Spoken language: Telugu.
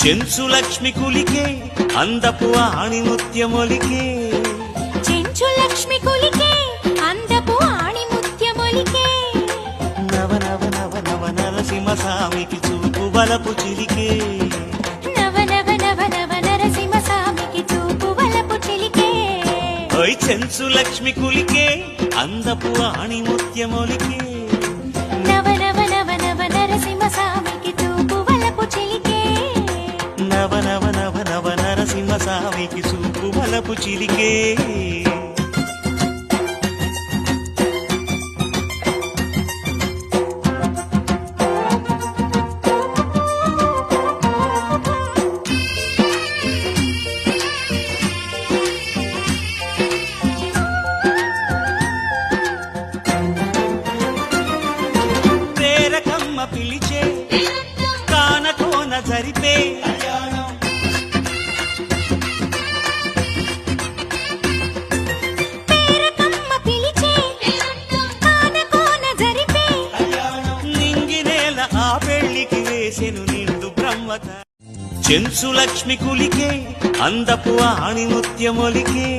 చెంచు లక్ష్మి కులికే అందపు ఆణిముత్యమొలికే చెంచు లక్ష్మి కులికే అందపు ఆణిముత్యమొలికే నవ నవ నవ నవ నరసింహ స్వామికి చూపు వలపు చిలికే నవ నవ నవ నవ నరసింహ స్వామికి చూపు వలపు చిలికే ఓయ్ చెంచు లక్ష్మి కులికే అందపు ఆణిముత్యమొలికే నవ నవ నవ నవ నరసింహ స్వామికి చూపు వలపు చిలికే నవ నవ నవ నవ నరసింహ స్వామికి చూపు వలపు చిలికే పేరకమ్మ పిలిచే కానకోన జరిపే పేరకమ్మ పిలిచే కానకోన జరిపే నింగినేల ఆ పెళ్లికి వేసెను నిండు బ్రహ్మత చెంచు లక్ష్మి కులికే అందపు ఆణిముత్యమొలికే